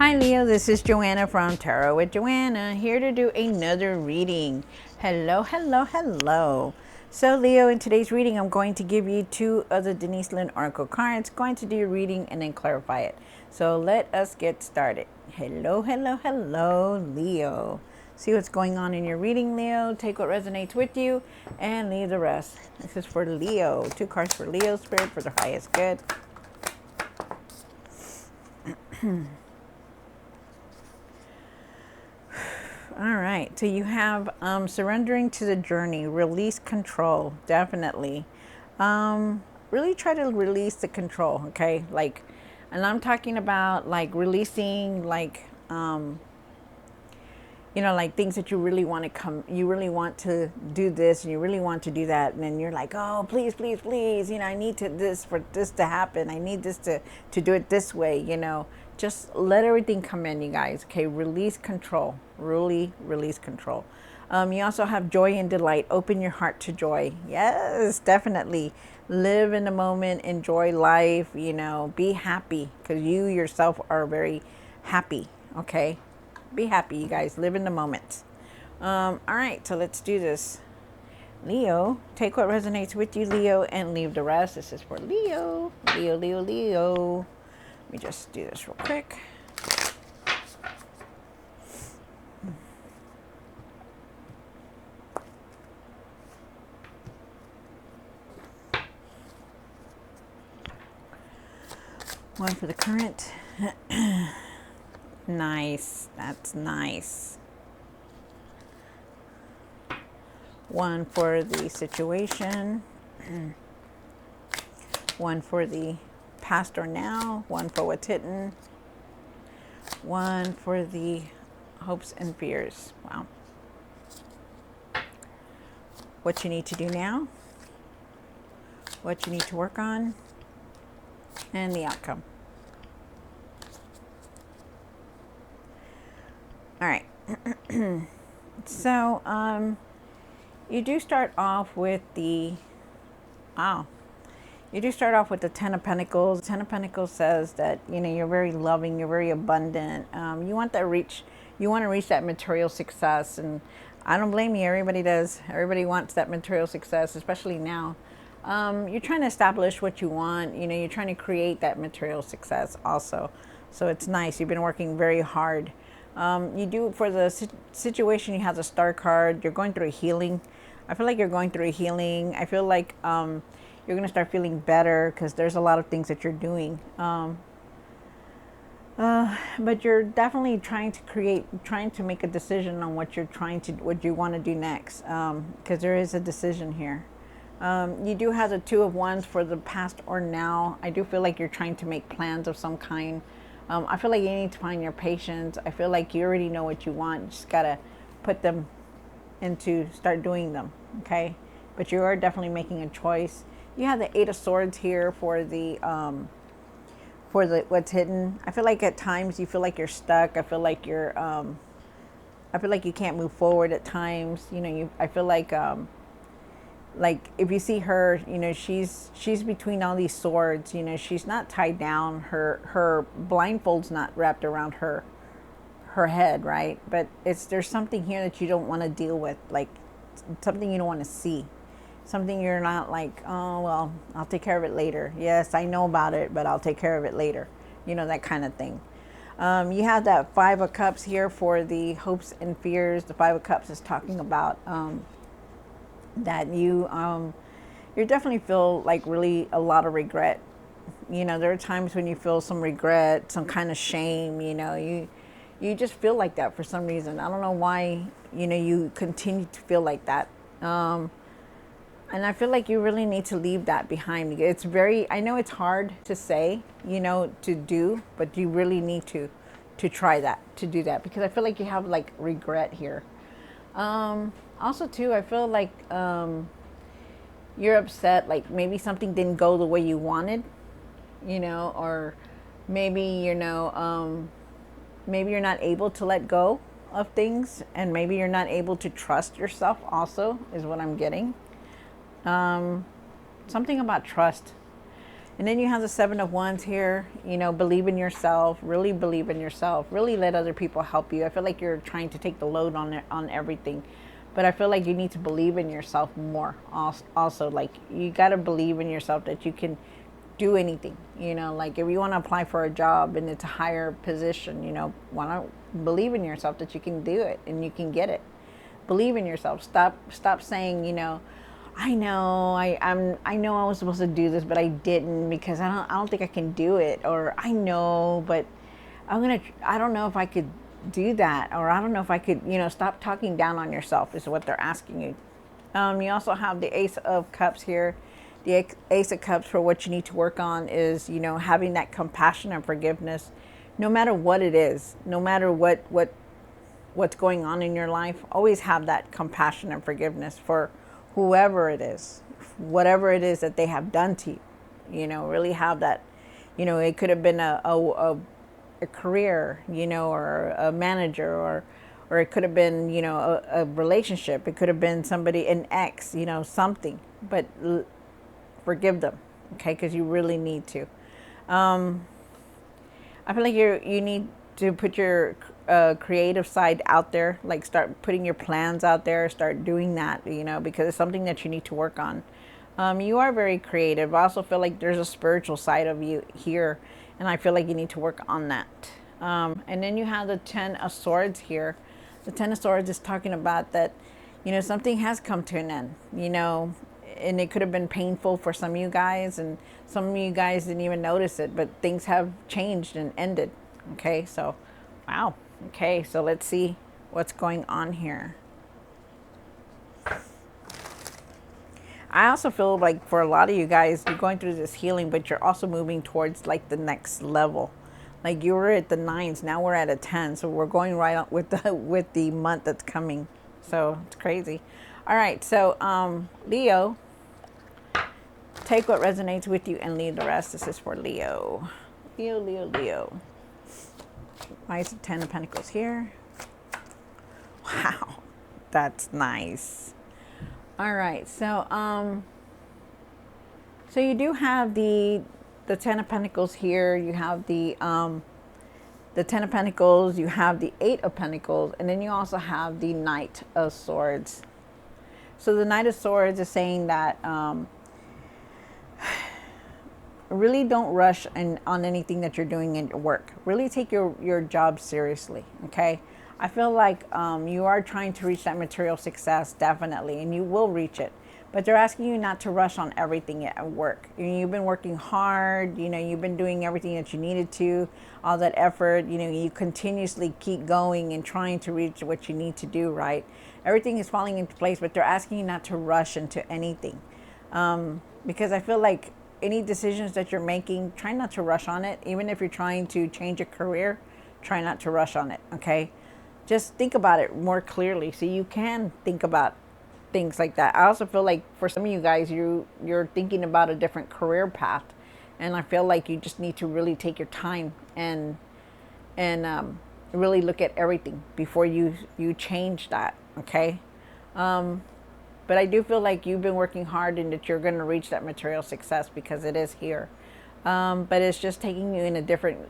Hi Leo, this is Joanna from Tarot with Joanna, here to do another reading. Hello, hello, hello. So Leo, in today's reading, I'm going to give you two of the Denise Lynn Oracle cards, going to do your reading and then clarify it. So let us get started. Hello, hello, hello, Leo. See what's going on in your reading, Leo. Take what resonates with you and leave the rest. This is for Leo. Two cards for Leo, Spirit, for the highest good. All right, so you have surrendering to the journey, release control, definitely. Really try to release the control, okay? Like, and I'm talking about like releasing, like, like things that you really want to you really want to do this and you really want to do that. And then you're like, oh, please, please, please, I need for this to happen. I need this to do it this way, Just let everything come in, you guys. Okay, release control. Really release control. You also have joy and delight. Open your heart to joy. Yes, definitely. Live in the moment. Enjoy life. Be happy because you yourself are very happy. Okay, be happy, you guys. Live in the moment. All right, so let's do this. Leo, take what resonates with you, Leo, and leave the rest. This is for Leo. Leo, Leo, Leo. Let me just do this real quick. One for the current. Nice. That's nice. One for the situation. One for the past or now. One for what's hidden. One for the hopes and fears. Wow. What you need to do now. What you need to work on. And the outcome. All right. So, you do start off with the, you do start off with the Ten of Pentacles. Ten of Pentacles says that, you're very loving, you're very abundant. You want to reach that material success. And I don't blame you. Everybody does. Everybody wants that material success, especially now. You're trying to establish what you want. You're trying to create that material success also. So it's nice. You've been working very hard. You do, for the situation, you have the Star card. You're going through a healing. I feel like you're going through a healing. I feel like you're going to start feeling better because there's a lot of things that you're doing. But you're definitely trying to make a decision on what you want to do next. Because there is a decision here. You do have the Two of Wands for the past or now. I do feel like you're trying to make plans of some kind. I feel like you need to find your patience. I feel like you already know what you want. You just got to put them start doing them. Okay. But you are definitely making a choice. You have the Eight of Swords here for the what's hidden. I feel like at times you feel like you're stuck. I feel like you can't move forward at times. I feel like if you see her, she's between all these swords. She's not tied down. Her blindfold's not wrapped around her head, right? But there's something here that you don't want to deal with, like something you don't want to see, something you're not like, oh well, I'll take care of it later. Yes, I know about it, but I'll take care of it later. That kind of thing. You have that Five of Cups here for the hopes and fears. The Five of Cups is talking about that you definitely feel like really a lot of regret. There are times when you feel some regret, some kind of shame. You just feel like that for some reason. I don't know why. You continue to feel like that. And I feel like you really need to leave that behind. I know it's hard to say, to do, but you really need to try that, to do that, because I feel like you have like regret here. Also too, I feel like you're upset, like maybe something didn't go the way you wanted, or maybe, maybe you're not able to let go of things, and maybe you're not able to trust yourself also, is what I'm getting. Something about trust. And then you have the Seven of Wands here. You know, believe in yourself. Really believe in yourself. Really let other people help you. I feel like you're trying to take the load on everything, but I feel like you need to believe in yourself more. Also, like you got to believe in yourself that you can do anything. You know, like if you want to apply for a job and it's a higher position, you know, want to believe in yourself that you can do it and you can get it. Believe in yourself. Stop saying, you know, I know I was supposed to do this, but I didn't because I don't think I can do it, or I know, but I don't know if I could do that, or I don't know if I could, you know, stop talking down on yourself is what they're asking you. You also have the Ace of Cups here. The Ace of Cups, for what you need to work on is, you know, having that compassion and forgiveness, no matter what it is, no matter what's going on in your life. Always have that compassion and forgiveness for whoever it is, whatever it is that they have done to you. You know, really have that. You know, it could have been a career, you know, or a manager, or it could have been, you know, a relationship. It could have been somebody, an ex, you know, something. But forgive them, okay? Because you really need to. I feel like you need to put your creative side out there, like start putting your plans out there, start doing that, you know, because it's something that you need to work on. You are very creative. I also feel like there's a spiritual side of you here, and I feel like you need to work on that. And then you have the Ten of Swords here. The Ten of Swords is talking about that, you know, something has come to an end, you know, and it could have been painful for some of you guys, and some of you guys didn't even notice it, but things have changed and ended. Okay, so, wow. Okay, so let's see what's going on here. I also feel like for a lot of you guys, you're going through this healing, but you're also moving towards like the next level. Like you were at the 9s, now we're at a 10, so we're going right on with the month that's coming. So it's crazy. All right, so Leo, take what resonates with you and leave the rest. This is for Leo. Leo. Why is the Ten of Pentacles here? Wow, that's nice. All right, so so you do have the Ten of Pentacles here. You have the Ten of Pentacles. You have the Eight of Pentacles, and then you also have the Knight of Swords. So the Knight of Swords is saying that really don't rush on anything that you're doing in your work. Really take your job seriously, okay? I feel like you are trying to reach that material success, definitely, and you will reach it. But they're asking you not to rush on everything at work. You've been working hard, you know, you've been doing everything that you needed to, all that effort, you know, you continuously keep going and trying to reach what you need to do, right? Everything is falling into place, but they're asking you not to rush into anything. Because I feel like any decisions that you're making, try not to rush on it. Even if you're trying to change a career, try not to rush on it, okay? Just think about it more clearly so you can think about things like that. I also feel like for some of you guys, you're thinking about a different career path, and I feel like you just need to really take your time and really look at everything before you change that, okay? But I do feel like you've been working hard and that you're going to reach that material success because it is here. But it's just taking you in a different,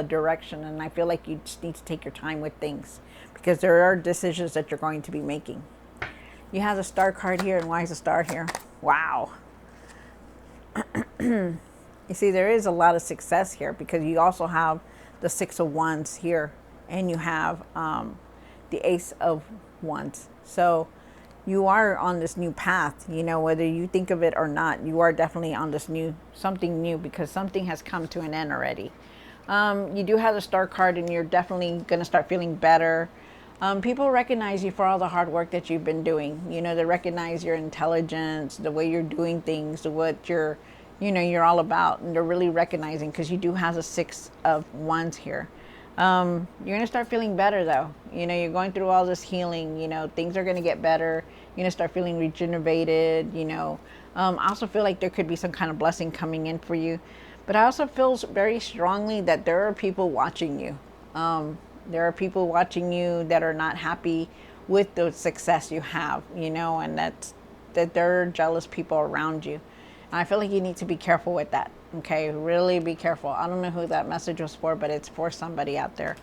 direction. And I feel like you just need to take your time with things because there are decisions that you're going to be making. You have the Star card here, and why is the Star here? Wow. You see, there is a lot of success here because you also have the Six of Wands here, and you have the Ace of Wands. So you are on this new path, you know, whether you think of it or not, you are definitely on this something new because something has come to an end already. You do have the Star card, and you're definitely going to start feeling better. People recognize you for all the hard work that you've been doing. You know, they recognize your intelligence, the way you're doing things, what you're all about. And they're really recognizing because you do have the Six of Wands here. You're going to start feeling better though. You know, you're going through all this healing, you know, things are going to get better. You're going to start feeling regenerated, you know. I also feel like there could be some kind of blessing coming in for you. But I also feel very strongly that there are people watching you. There are people watching you that are not happy with the success you have, you know, and that there are jealous people around you. And I feel like you need to be careful with that. Okay, really be careful. I don't know who that message was for, but it's for somebody out there.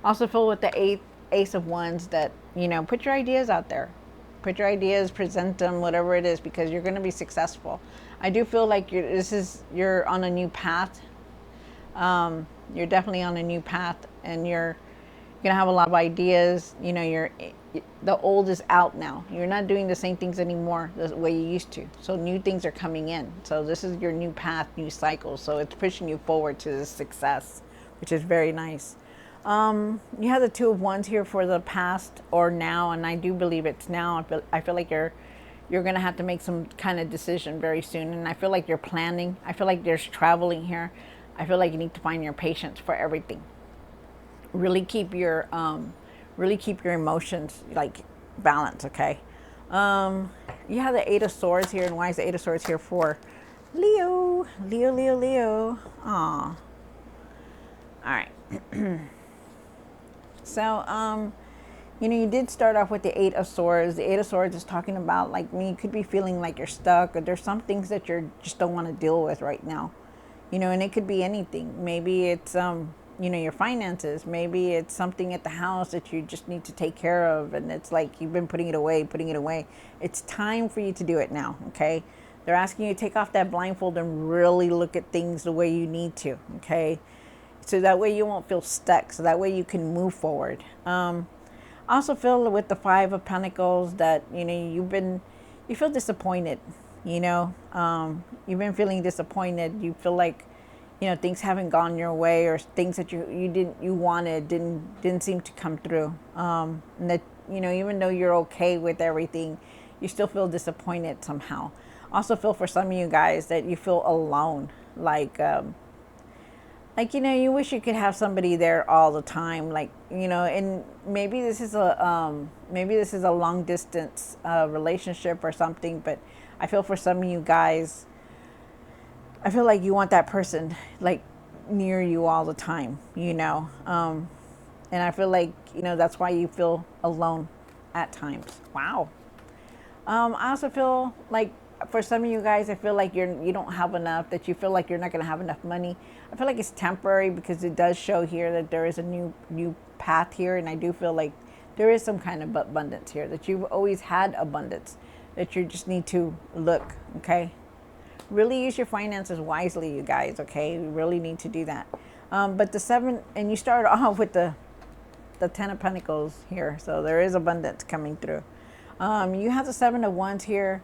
Also feel with the Ace of Wands that, put your ideas out there. Put your ideas, present them, whatever it is, because you're going to be successful. I do feel like you're on a new path. You're definitely on a new path, and you're gonna have a lot of ideas. The old is out now. You're not doing the same things anymore the way you used to. So new things are coming in. So this is your new path, new cycle. So it's pushing you forward to this success, which is very nice. You have the Two of Wands here for the past or now, and I do believe it's now. I feel like you're gonna have to make some kind of decision very soon, and I feel like you're planning. I feel like there's traveling here. I feel like you need to find your patience for everything. Really keep your emotions like balanced. Okay. You have the Eight of Swords here, and why is the Eight of Swords here for? Leo, Leo, Leo, Leo. Aw. All right. So, you did start off with the Eight of Swords. The Eight of Swords is talking about, like, you could be feeling like you're stuck, or there's some things that you just don't want to deal with right now. And it could be anything. Maybe it's, your finances. Maybe it's something at the house that you just need to take care of. And it's like you've been putting it away. It's time for you to do it now, okay? They're asking you to take off that blindfold and really look at things the way you need to, okay? So that way you won't feel stuck. So that way you can move forward. I also feel with the Five of Pentacles that, you feel disappointed. You've been feeling disappointed. You feel like, things haven't gone your way, or things that you wanted didn't seem to come through. And that, even though you're okay with everything, you still feel disappointed somehow. Also feel for some of you guys that you feel alone, like you wish you could have somebody there all the time, and maybe this is a long distance relationship or something, but I feel for some of you guys, I feel like you want that person like near you all the time, and I feel like, that's why you feel alone at times. Wow. I also feel like for some of you guys, I feel like you don't have enough, that you feel like you're not going to have enough money. I feel like it's temporary, because it does show here that there is a new path here, and I do feel like there is some kind of abundance here, that you've always had abundance, that you just need to look, okay? Really use your finances wisely, you guys, okay? You really need to do that. But the seven, and you start off with the Ten of Pentacles here, so there is abundance coming through. You have the Seven of Wands here.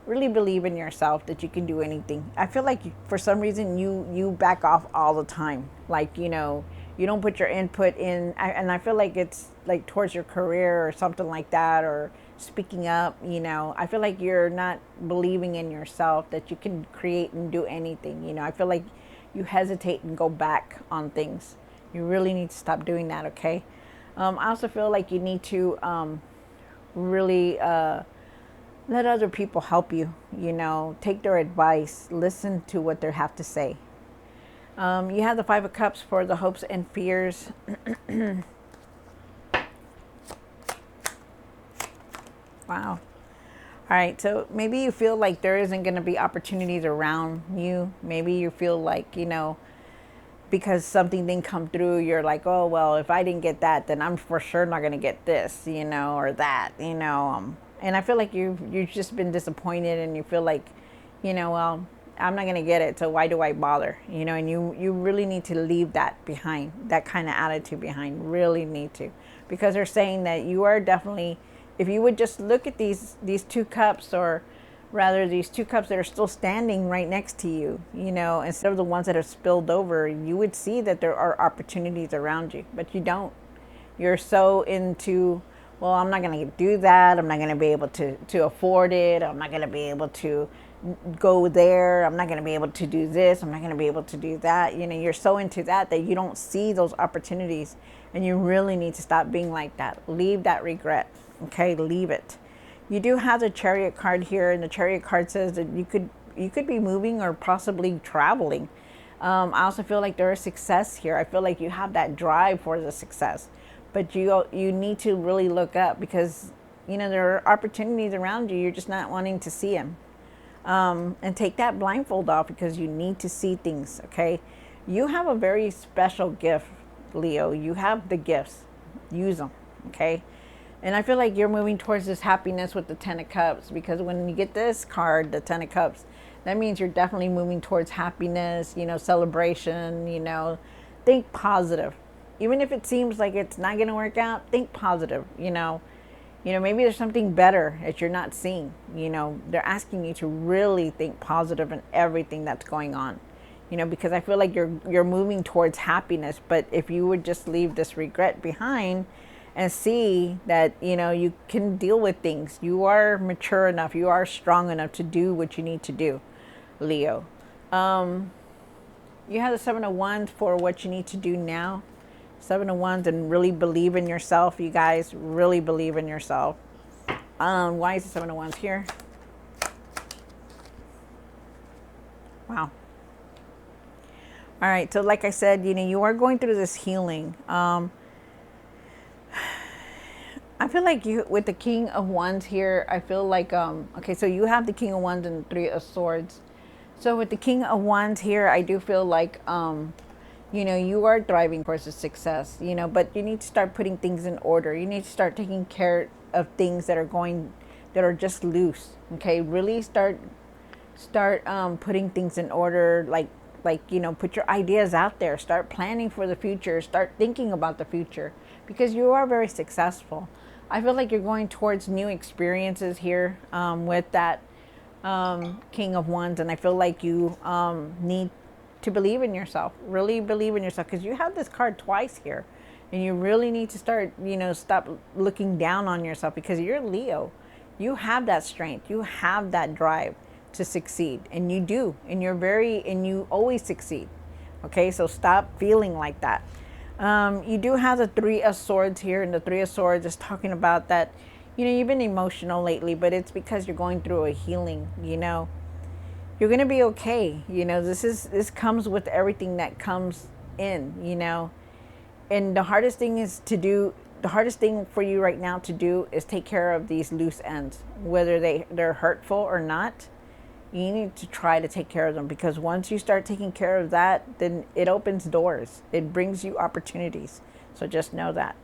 Really believe in yourself that you can do anything. I feel like for some reason you back off all the time. Like, you don't put your input in. And I feel like it's like towards your career or something like that, or speaking up, I feel like you're not believing in yourself that you can create and do anything. I feel like you hesitate and go back on things. You really need to stop doing that, okay? I also feel like you need to really let other people help you, take their advice, listen to what they have to say. You have the Five of Cups for the hopes and fears. Wow. All right, so maybe you feel like there isn't going to be opportunities around you. Maybe you feel like, because something didn't come through, you're like, oh, well, if I didn't get that, then I'm for sure not going to get this, or that, and I feel like you've just been disappointed, and you feel like, well, I'm not going to get it, so why do I bother? And you really need to leave that behind, that kind of attitude behind, really need to. Because they're saying that you are definitely, if you would just look at these two cups, or rather these two cups that are still standing right next to you, instead of the ones that have spilled over, you would see that there are opportunities around you, but you don't. You're so into, well, I'm not going to do that. I'm not going to be able to afford it. I'm not going to be able to go there. I'm not going to be able to do this. I'm not going to be able to do that. You're so into that you don't see those opportunities, and you really need to stop being like that. Leave that regret. Okay, leave it. You do have the Chariot card here, and the Chariot card says that you could be moving or possibly traveling. I also feel like there is success here. I feel like you have that drive for the success, but you need to really look up, because there are opportunities around you. You're just not wanting to see them. And take that blindfold off because you need to see things, okay? You have a very special gift, Leo. You have the gifts. Use them, okay? And I feel like you're moving towards this happiness with the Ten of Cups, because when you get this card, the Ten of Cups, that means you're definitely moving towards happiness, celebration, think positive. Even if it seems like it's not going to work out, think positive. Maybe there's something better that you're not seeing. They're asking you to really think positive in everything that's going on. Because I feel like you're moving towards happiness, but if you would just leave this regret behind and see that, you can deal with things. You are mature enough, you are strong enough to do what you need to do, Leo. You have the Seven of Wands for what you need to do now. Seven of Wands, and really believe in yourself, you guys. Really believe in yourself. Why is the Seven of Wands here? Wow. All right, so like I said, you are going through this healing. I feel like you, with the King of Wands here, I feel like, okay, so you have the King of Wands and the Three of Swords. So with the King of Wands here, I do feel like, you are thriving towards a success, but you need to start putting things in order. You need to start taking care of things that are just loose, okay? Really start putting things in order, like, put your ideas out there. Start planning for the future. Start thinking about the future, because you are very successful. I feel like you're going towards new experiences here with that King of Wands, and I feel like you need to believe in yourself. Really believe in yourself, because you have this card twice here, and you really need to start, stop looking down on yourself, because you're Leo. You have that strength. You have that drive to succeed, and you do, and you always succeed. Okay, so stop feeling like that. You do have the Three of Swords here, and the Three of Swords is talking about that, you've been emotional lately, but it's because you're going through a healing. You're going to be okay. This comes with everything that comes in, and the hardest thing for you right now to do is take care of these loose ends, whether they're hurtful or not. You need to try to take care of them, because once you start taking care of that, then it opens doors. It brings you opportunities. So just know that.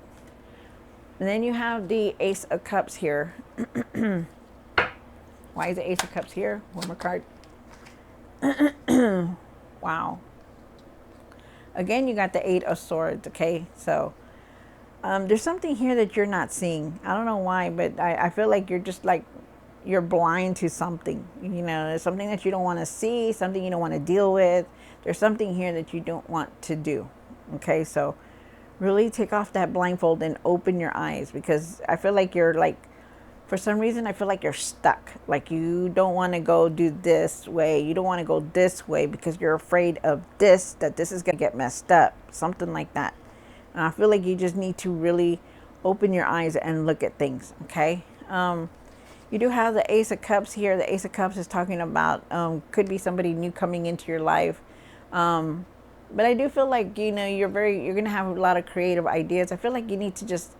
And then you have the Ace of Cups here. Why is the Ace of Cups here? One more card. Wow. Again, you got the Eight of Swords, okay? So there's something here that you're not seeing. I don't know why, but I feel like you're just like, you're blind to something. There's something that you don't want to see, something you don't want to deal with. There's something here that you don't want to do. Okay, so really take off that blindfold and open your eyes, because I feel like you're like, for some reason, I feel like you're stuck. Like you don't want to go do this way. You don't want to go this way because you're afraid of this, that this is going to get messed up. Something like that. And I feel like you just need to really open your eyes and look at things, okay? You do have the Ace of Cups here. The Ace of Cups is talking about, could be somebody new coming into your life. But I do feel like, you're going to have a lot of creative ideas. I feel like you need to just,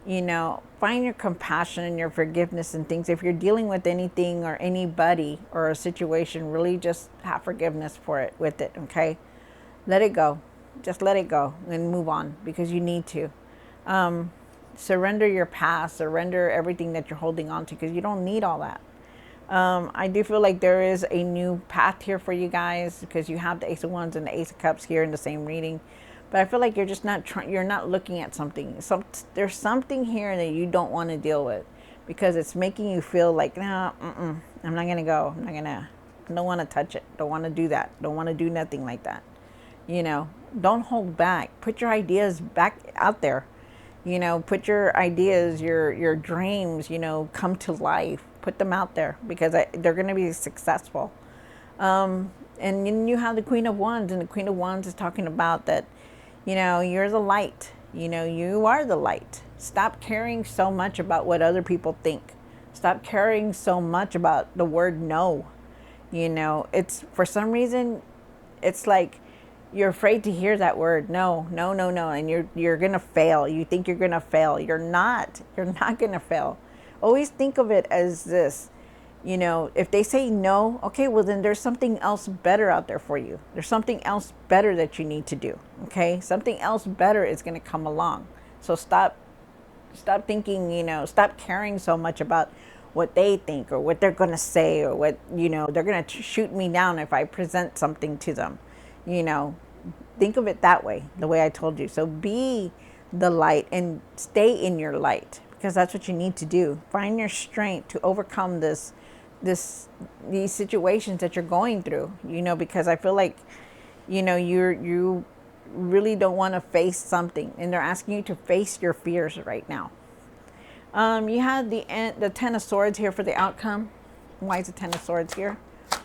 find your compassion and your forgiveness and things. If you're dealing with anything or anybody or a situation, really just have forgiveness for it, with it, okay? Let it go. Just let it go and move on, because you need to. Surrender your past, surrender everything that you're holding on to, because you don't need all that. I do feel like there is a new path here for you guys, because you have the Ace of Wands and the Ace of Cups here in the same reading. But I feel like you're just not you're not looking at something. There's something here that you don't want to deal with, because it's making you feel like, no, I'm not going to go. I don't want to touch it. Don't want to do that. Don't want to do nothing like that. Don't hold back. Put your ideas back out there. Put your ideas, your dreams, come to life. Put them out there, because they're going to be successful. And then you have the Queen of Wands, and the Queen of Wands is talking about that, you're the light. You are the light. Stop caring so much about what other people think. Stop caring so much about the word no. It's, for some reason, it's like, you're afraid to hear that word. No. And you're going to fail. You think you're going to fail. You're not going to fail. Always think of it as this. You know, if they say no, okay, well then there's something else better out there for you. There's something else better that you need to do. Okay, something else better is going to come along. So stop thinking, you know, stop caring so much about what they think or what they're going to say, or what, you know, they're going to shoot me down if I present something to them. You know, think of it that way, the way I told you. So be the light and stay in your light, because that's what you need to do. Find your strength to overcome these situations that you're going through, you know, because I feel like, you know, you really don't want to face something, and they're asking you to face your fears right now. You have the Ten of Swords here for the outcome. Why is the Ten of Swords here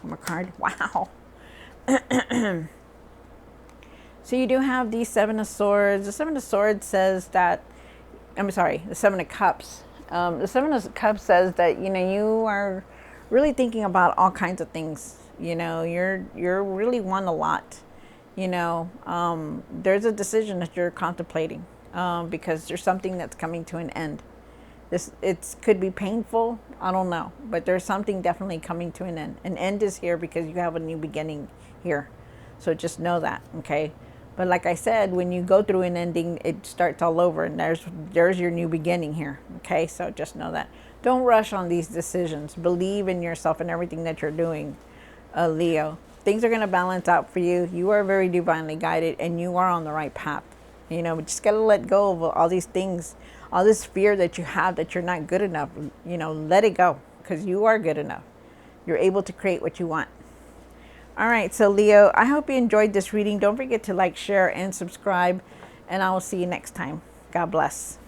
on my card? Wow. So you do have the Seven of Swords. The Seven of Swords says that, I'm sorry, the Seven of Cups. The Seven of Cups says that, you know, you are really thinking about all kinds of things. You know, you're really want a lot. You know, there's a decision that you're contemplating, because there's something that's coming to an end. It could be painful, I don't know, but there's something definitely coming to an end. An end is here because you have a new beginning here. So just know that, okay? But like I said, when you go through an ending, it starts all over, and there's your new beginning here, okay? So just know that. Don't rush on these decisions. Believe in yourself and everything that you're doing, Leo. Things are going to balance out for you. You are very divinely guided, and you are on the right path. You know, we just got to let go of all these things, all this fear that you have that you're not good enough. You know, let it go, because you are good enough. You're able to create what you want. All right, so Leo, I hope you enjoyed this reading. Don't forget to like, share, and subscribe, and I will see you next time. God bless.